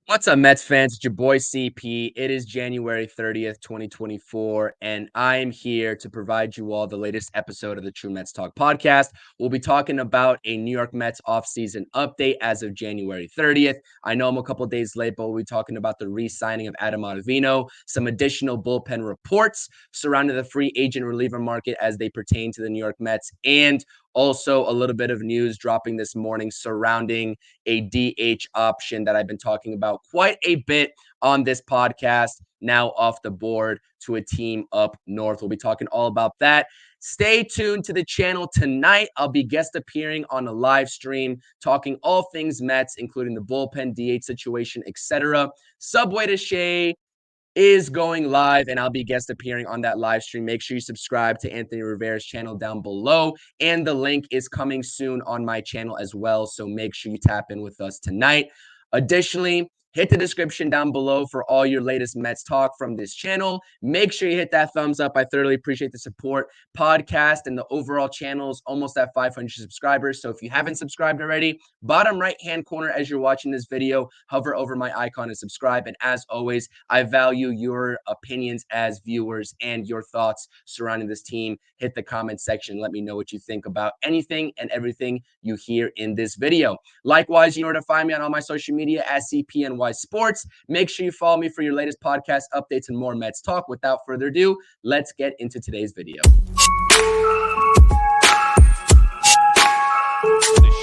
What's up, Mets fans? It's your boy CP. It is January 30th, 2024, and I am here to provide you all the latest episode of the True Mets Talk podcast. We'll be talking about a New York Mets offseason update as of January 30th. I know I'm a couple days late, but we'll be talking about the re-signing of Adam Ottavino, some additional bullpen reports surrounding the free agent reliever market as they pertain to the New York Mets, and also a little bit of news dropping this morning surrounding a DH option that I've been talking about quite a bit on this podcast, now off the board to a team up north. We'll be talking all about that. Stay tuned to the channel tonight. I'll be guest appearing on a live stream, talking all things Mets, including the bullpen, DH situation, etc. Subway to Shea is going live, and I'll be guest appearing on that live stream. Make sure you subscribe to Anthony Rivera's channel down below, and the link is coming soon on my channel as well, so make sure you tap in with us tonight. Additionally, hit the description down below for all your latest Mets talk from this channel. Make sure you hit that thumbs up. I thoroughly appreciate the support. Podcast and the overall channel is almost at 500 subscribers, so if you haven't subscribed already, bottom right-hand corner as you're watching this video, hover over my icon and subscribe. And as always, I value your opinions as viewers and your thoughts surrounding this team. Hit the comment section. Let me know what you think about anything and everything you hear in this video. Likewise, you know where to find me on all my social media at CPNYSPORTS. Make sure you follow me for your latest podcast updates and more Mets talk. Without further ado, let's get into today's video. The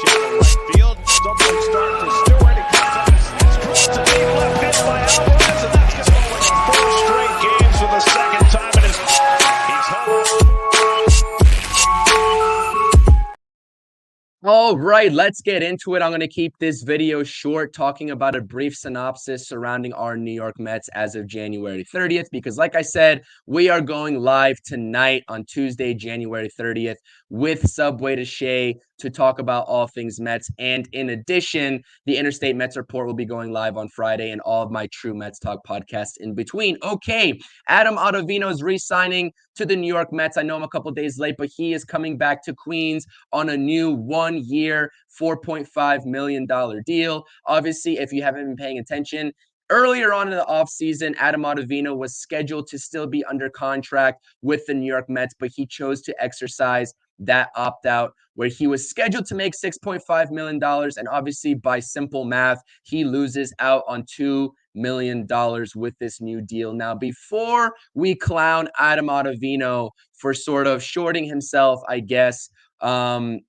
shallow right field, stumbling start for Stewart. It comes up, it's close to deep left field by Alvarez, and that's going to win 4 straight games for the second time in his he's home. All right, let's get into it. I'm going to keep this video short, talking about a brief synopsis surrounding our New York Mets as of January 30th, because like I said, we are going live tonight on Tuesday, January 30th with Subway to Shea to talk about all things Mets. And in addition, the Interstate Mets Report will be going live on Friday and all of my True Mets Talk podcasts in between. Okay, Adam Ottavino is re-signing to the New York Mets. I know I'm a couple days late, but he is coming back to Queens on a new 1-year, $4.5 million deal. Obviously, if you haven't been paying attention, earlier on in the offseason, Adam Ottavino was scheduled to still be under contract with the New York Mets, but he chose to exercise that opt-out where he was scheduled to make $6.5 million. And obviously, by simple math, he loses out on $2 million with this new deal. Now, before we clown Adam Ottavino for sort of shorting himself, I guess, on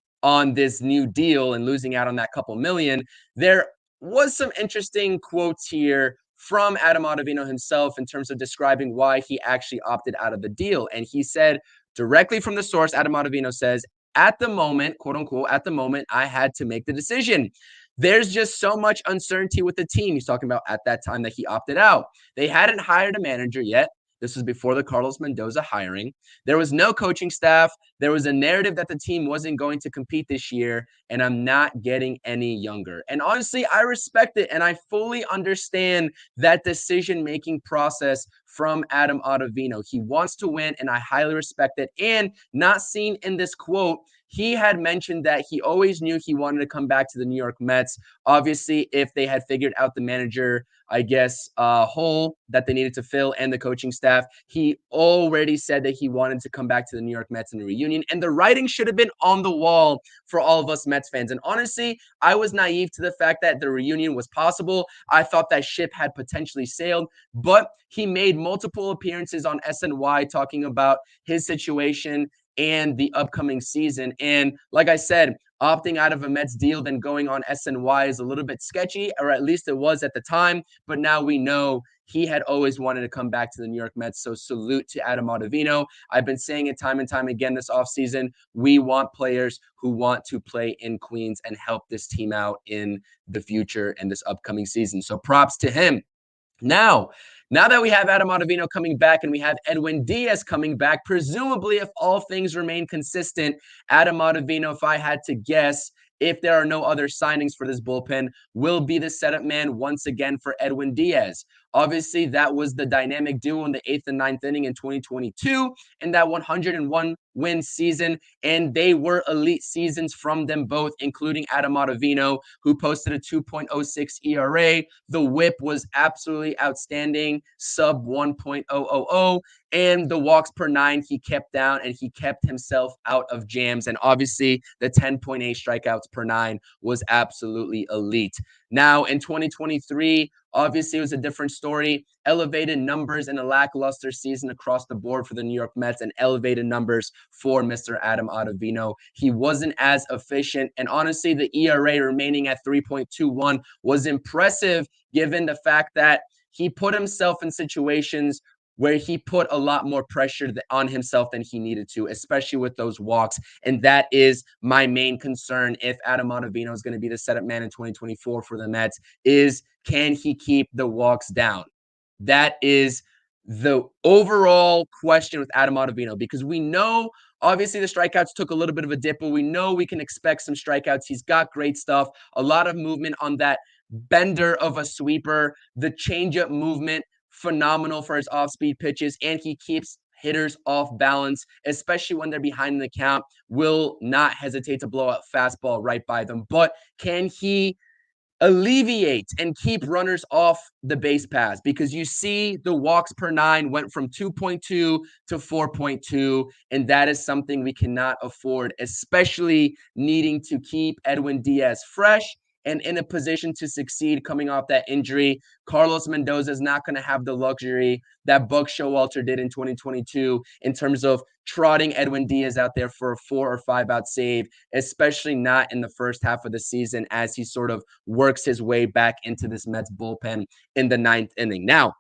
this new deal and losing out on that couple million, there was some interesting quotes here from Adam Ottavino himself in terms of describing why he actually opted out of the deal. And he said, directly from the source, Adam Ottavino says, at the moment, quote unquote, at the moment, I had to make the decision. There's just so much uncertainty with the team. He's talking about at that time that he opted out. They hadn't hired a manager yet. This was before the Carlos Mendoza hiring. There was no coaching staff. There was a narrative that the team wasn't going to compete this year, and I'm not getting any younger. And honestly, I respect it, and I fully understand that decision-making process from Adam Ottavino. He wants to win, and I highly respect it. And not seen in this quote, he had mentioned that he always knew he wanted to come back to the New York Mets. Obviously, if they had figured out the manager, I guess, hole that they needed to fill and the coaching staff, he already said that he wanted to come back to the New York Mets in a reunion. And the writing should have been on the wall for all of us Mets fans. And honestly, I was naive to the fact that the reunion was possible. I thought that ship had potentially sailed, but he made multiple appearances on SNY talking about his situation and the upcoming season. And like I said, opting out of a Mets deal then going on SNY is a little bit sketchy, or at least it was at the time. But now we know he had always wanted to come back to the New York Mets. So salute to Adam Ottavino. I've been saying it time and time again this offseason. We want players who want to play in Queens and help this team out in the future and this upcoming season. So props to him. Now that we have Adam Ottavino coming back and we have Edwin Diaz coming back, presumably if all things remain consistent, Adam Ottavino, if I had to guess, if there are no other signings for this bullpen, will be the setup man once again for Edwin Diaz. Obviously, that was the dynamic duo in the 8th and 9th inning in 2022 in that 101 win season. And they were elite seasons from them both, including Adam Ottavino, who posted a 2.06 ERA. The whip was absolutely outstanding, sub 1.000. And the walks per nine he kept down, and he kept himself out of jams. And obviously, the 10.8 strikeouts per nine was absolutely elite. Now, in 2023, obviously, it was a different story. Elevated numbers in a lackluster season across the board for the New York Mets, and elevated numbers for Mr. Adam Ottavino. He wasn't as efficient, and honestly, the ERA remaining at 3.21 was impressive given the fact that he put himself in situations where he put a lot more pressure on himself than he needed to, especially with those walks. And that is my main concern if Adam Ottavino is going to be the setup man in 2024 for the Mets, is can he keep the walks down? That is the overall question with Adam Ottavino, because we know obviously the strikeouts took a little bit of a dip, but we know we can expect some strikeouts. He's got great stuff, a lot of movement on that bender of a sweeper, the changeup movement, phenomenal for his off-speed pitches, and he keeps hitters off balance, especially when they're behind in the count. Will not hesitate to blow out fastball right by them. But can he alleviate and keep runners off the base paths? Because you see the walks per nine went from 2.2 to 4.2, and that is something we cannot afford, especially needing to keep Edwin Diaz fresh and in a position to succeed coming off that injury. Carlos Mendoza is not going to have the luxury that Buck Showalter did in 2022 in terms of trotting Edwin Diaz out there for a 4 or 5 out save, especially not in the first half of the season as he sort of works his way back into this Mets bullpen in the 9th inning. Now,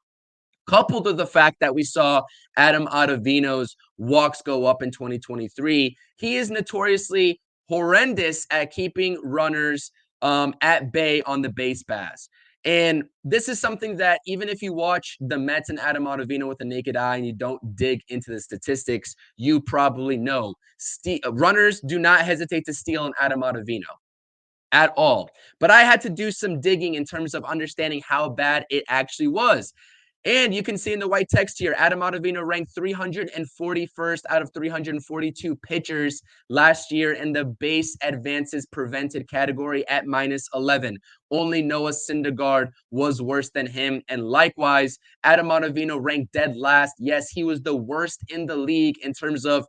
coupled with the fact that we saw Adam Ottavino's walks go up in 2023, he is notoriously horrendous at keeping runners at bay on the base paths. And this is something that even if you watch the Mets and Adam Ottavino with the naked eye and you don't dig into the statistics, you probably know. Runners do not hesitate to steal an Adam Ottavino at all. But I had to do some digging in terms of understanding how bad it actually was. And you can see in the white text here, Adam Ottavino ranked 341st out of 342 pitchers last year in the base advances prevented category at -11. Only Noah Syndergaard was worse than him. And likewise, Adam Ottavino ranked dead last. Yes, he was the worst in the league in terms of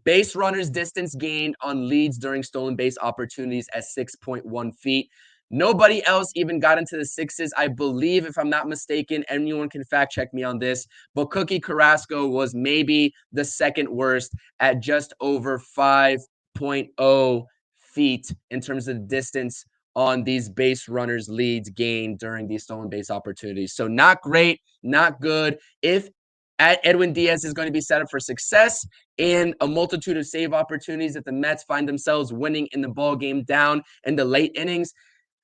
base runners distance gained on leads during stolen base opportunities at 6.1 feet. Nobody else even got into the sixes. I believe, if I'm not mistaken, anyone can fact check me on this, but Cookie Carrasco was maybe the second worst at just over 5.0 feet in terms of distance on these base runners leads gained during these stolen base opportunities. So not great, not good. If Edwin Diaz is going to be set up for success and a multitude of save opportunities that the Mets find themselves winning in the ball game down in the late innings,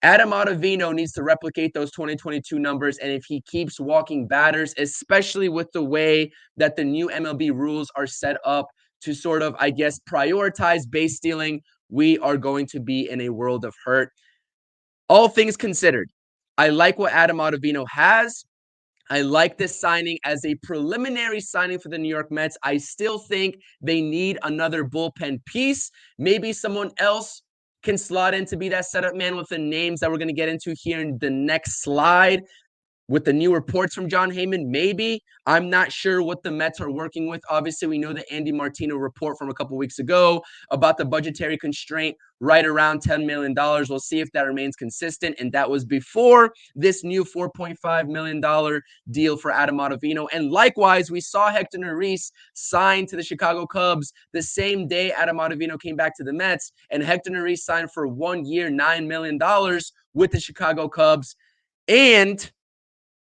Adam Ottavino needs to replicate those 2022 numbers. And if he keeps walking batters, especially with the way that the new MLB rules are set up to sort of, I guess, prioritize base stealing, we are going to be in a world of hurt. All things considered, I like what Adam Ottavino has. I like this signing as a preliminary signing for the New York Mets. I still think they need another bullpen piece. Maybe someone else can slot in to be that setup man with the names that we're going to get into here in the next slide. With the new reports from Jon Heyman, maybe. I'm not sure what the Mets are working with. Obviously, we know the Andy Martino report from a couple weeks ago about the budgetary constraint right around $10 million. We'll see if that remains consistent. And that was before this new $4.5 million deal for Adam Ottavino. And likewise, we saw Hector Neris sign to the Chicago Cubs the same day Adam Ottavino came back to the Mets. And Hector Neris signed for 1 year, $9 million with the Chicago Cubs. And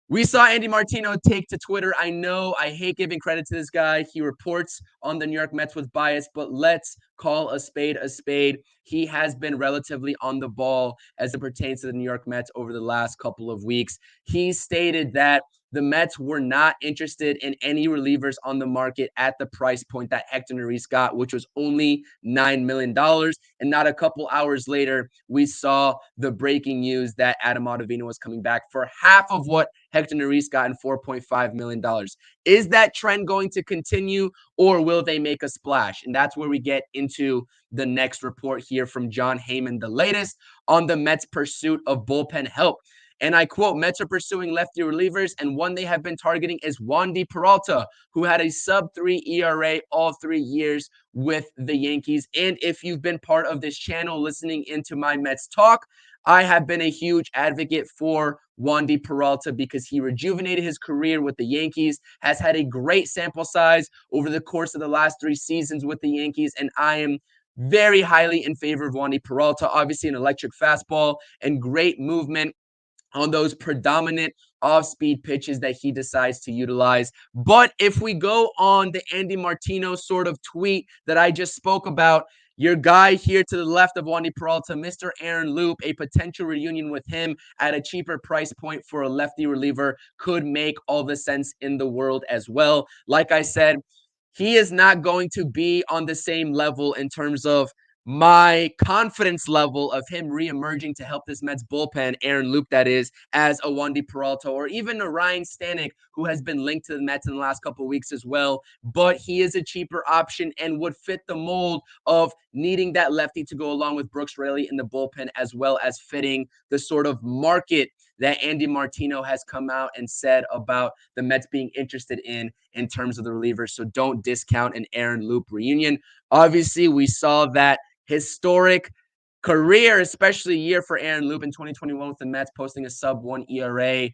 we saw Andy Martino take to Twitter. I know I hate giving credit to this guy. He reports on the New York Mets with bias, but let's call a spade a spade. He has been relatively on the ball as it pertains to the New York Mets over the last couple of weeks. He stated that the Mets were not interested in any relievers on the market at the price point that Hector Neris got, which was only $9 million. And not a couple hours later, we saw the breaking news that Adam Ottavino was coming back for half of what Hector Neris got in $4.5 million. Is that trend going to continue, or will they make a splash? And that's where we get into the next report here from Jon Heyman, the latest on the Mets' pursuit of bullpen help. And I quote, Mets are pursuing lefty relievers, and one they have been targeting is Wandy Peralta, who had a sub-3 ERA all 3 years with the Yankees. And if you've been part of this channel listening into my Mets talk, I have been a huge advocate for Wandy Peralta because he rejuvenated his career with the Yankees, has had a great sample size over the course of the last 3 seasons with the Yankees, and I am very highly in favor of Wandy Peralta. Obviously, an electric fastball and great movement on those predominant off-speed pitches that he decides to utilize. But if we go on the Andy Martino sort of tweet that I just spoke about, your guy here to the left of Wandy Peralta, Mr. Aaron Loup, a potential reunion with him at a cheaper price point for a lefty reliever could make all the sense in the world as well. Like I said, he is not going to be on the same level in terms of my confidence level of him reemerging to help this Mets bullpen, Aaron Loup that is, as a Wandy Peralta, or even a Ryan Stanek, who has been linked to the Mets in the last couple of weeks as well. But he is a cheaper option and would fit the mold of needing that lefty to go along with Brooks Raley in the bullpen, as well as fitting the sort of market that Andy Martino has come out and said about the Mets being interested in terms of the relievers. So don't discount an Aaron Loup reunion. Obviously, we saw that historic career, especially year for Aaron Loup in 2021 with the Mets, posting a sub-1 ERA,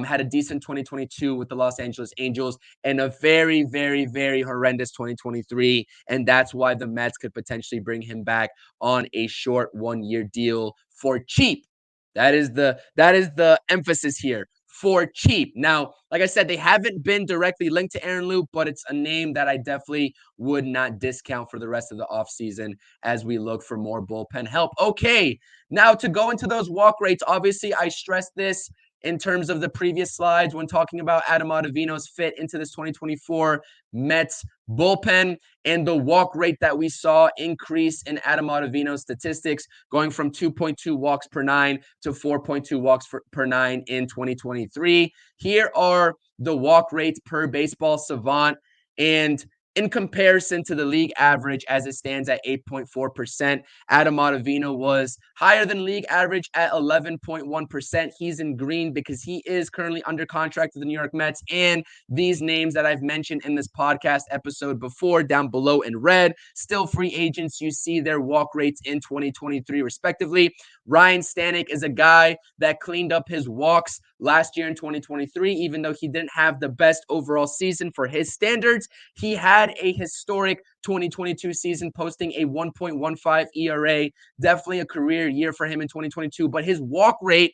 had a decent 2022 with the Los Angeles Angels, and a very, very, very horrendous 2023. And that's why the Mets could potentially bring him back on a short 1-year deal for cheap. That is the emphasis here. For cheap. Now, like I said, they haven't been directly linked to Aaron Loup, but it's a name that I definitely would not discount for the rest of the offseason as we look for more bullpen help. Okay, now to go into those walk rates, obviously I stressed this in terms of the previous slides when talking about Adam Ottavino's fit into this 2024 Mets bullpen and the walk rate that we saw increase in Adam Ottavino's statistics, going from 2.2 walks per 9 to 4.2 walks per 9 in 2023. Here are the walk rates per Baseball Savant, and in comparison to the league average as it stands at 8.4%, Adam Ottavino was higher than league average at 11.1%. He's in green because he is currently under contract with the New York Mets, and these names that I've mentioned in this podcast episode before down below in red, still free agents. You see their walk rates in 2023 respectively. Ryan Stanek is a guy that cleaned up his walks last year in 2023, even though he didn't have the best overall season for his standards. He had a historic 2022 season, posting a 1.15 ERA, definitely a career year for him in 2022, but his walk rate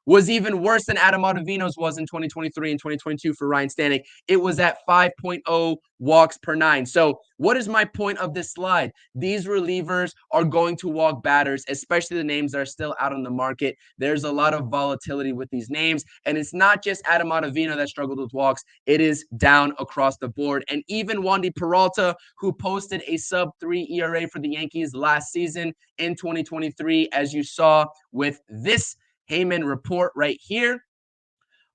was even worse than Adam Ottavino's was in 2023 and 2022 for Ryan Stanek. It was at 5.0 walks per 9. So what is my point of this slide? These relievers are going to walk batters, especially the names that are still out on the market. There's a lot of volatility with these names, and it's not just Adam Ottavino that struggled with walks. It is down across the board. And even Wandy Peralta, who posted a sub-3 ERA for the Yankees last season in 2023, as you saw with this Heyman report right here,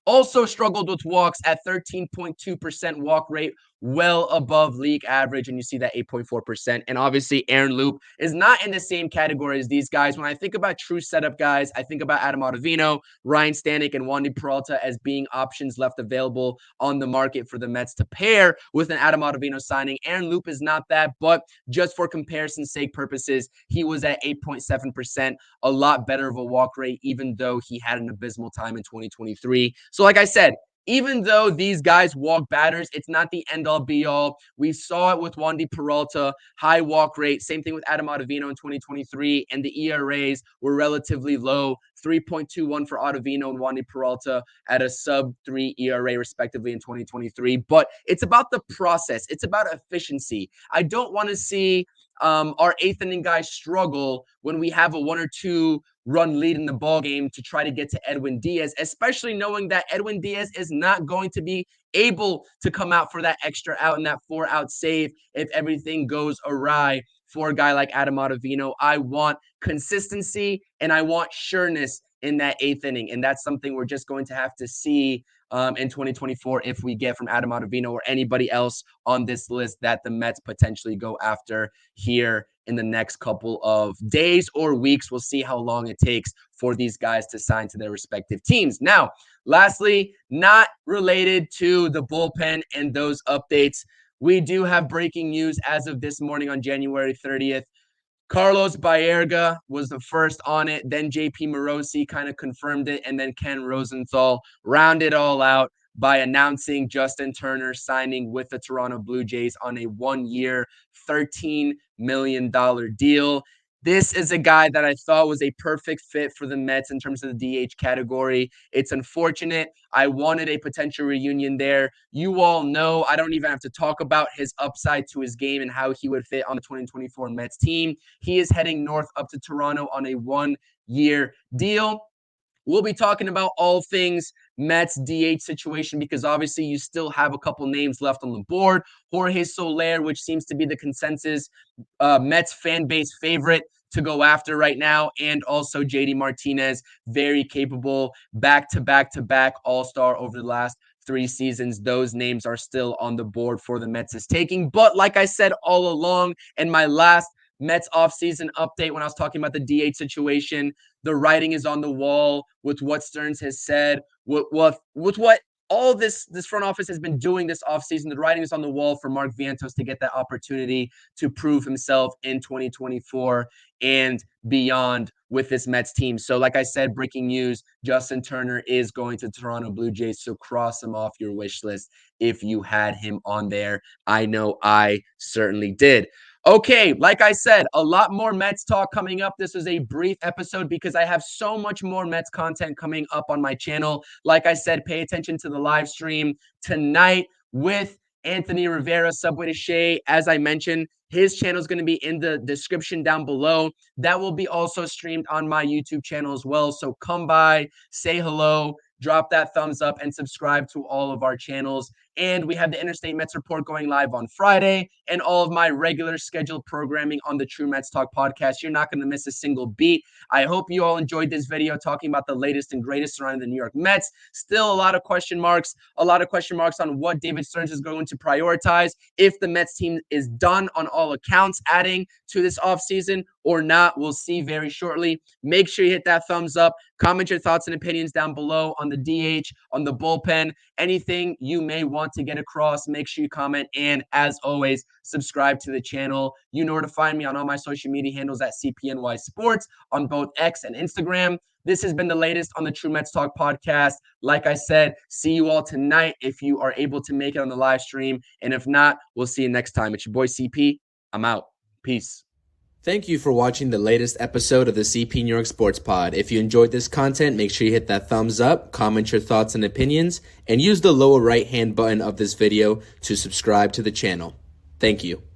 also struggled with walks at 13.2% walk rate, well above league average, and you see that 8.4%. And obviously, Aaron Loup is not in the same category as these guys. When I think about true setup guys, I think about Adam Ottavino, Ryan Stanek, and Wandy Peralta as being options left available on the market for the Mets to pair with an Adam Ottavino signing. Aaron Loup is not that, but just for comparison's sake purposes, he was at 8.7%, a lot better of a walk rate, even though he had an abysmal time in 2023. So like I said, even though these guys walk batters, it's not the end-all, be-all. We saw it with Wandy Peralta, high walk rate. Same thing with Adam Ottavino in 2023, and the ERAs were relatively low, 3.21 for Ottavino and Wandy Peralta at a sub-3 ERA, respectively, in 2023. But it's about the process. It's about efficiency. I don't want to see our eighth inning guys struggle when we have a 1 or 2 run lead in the ball game to try to get to Edwin Diaz, especially knowing that Edwin Diaz is not going to be able to come out for that extra out and that 4-out save if everything goes awry for a guy like Adam Ottavino. I want consistency and I want sureness in that eighth inning, and that's something we're just going to have to see in 2024 if we get from Adam Ottavino or anybody else on this list that the Mets potentially go after here in the next couple of days or weeks. We'll see how long it takes for these guys to sign to their respective teams. Now, lastly, not related to the bullpen and those updates, we do have breaking news as of this morning on January 30th. Carlos Baerga was the first on it. Then JP Morosi kind of confirmed it. And then Ken Rosenthal rounded it all out by announcing Justin Turner signing with the Toronto Blue Jays on a 1-year, $13 million deal. This is a guy that I thought was a perfect fit for the Mets in terms of the DH category. It's unfortunate. I wanted a potential reunion there. You all know I don't even have to talk about his upside to his game and how he would fit on the 2024 Mets team. He is heading north up to Toronto on a 1-year deal. We'll be talking about all things Mets DH situation because obviously you still have a couple names left on the board. Jorge Soler, which seems to be the consensus Mets fan base favorite to go after right now, and also JD Martinez, very capable back-to-back all-star over the last 3 seasons. Those names are still on the board for the Mets' taking. But like I said all along in my last Mets offseason update when I was talking about the DH situation, the writing is on the wall with what Stearns has said, with what all this front office has been doing this offseason. The writing is on the wall for Mark Vientos to get that opportunity to prove himself in 2024 and beyond with this Mets team. So like I said, breaking news, Justin Turner is going to Toronto Blue Jays, so cross him off your wish list if you had him on there. I know I certainly did. Okay, like I said, a lot more Mets talk coming up. This is a brief episode because I have so much more Mets content coming up on my channel. Like I said, pay attention to the live stream tonight with Anthony Rivera, Subway to Shea. As I mentioned, his channel is going to be in the description down below. That will be also streamed on my YouTube channel as well. So come by, say hello, drop that thumbs up, and subscribe to all of our channels. And we have the Interstate Mets Report going live on Friday and all of my regular scheduled programming on the True Mets Talk podcast. You're not going to miss a single beat. I hope you all enjoyed this video talking about the latest and greatest surrounding the New York Mets. Still a lot of question marks on what David Stearns is going to prioritize, if the Mets team is done on all accounts adding to this offseason or not. We'll see very shortly. Make sure you hit that thumbs up. Comment your thoughts and opinions down below on the DH, on the bullpen, anything you may want to get across. Make sure you comment. And as always, subscribe to the channel. You know where to find me on all my social media handles at CPNYSPORTS on both X and Instagram. This has been the latest on the True Mets Talk podcast. Like I said, see you all tonight if you are able to make it on the live stream. And if not, we'll see you next time. It's your boy CP. I'm out. Peace. Thank you for watching the latest episode of the CP New York Sports Pod. If you enjoyed this content, make sure you hit that thumbs up, comment your thoughts and opinions, and use the lower right-hand button of this video to subscribe to the channel. Thank you.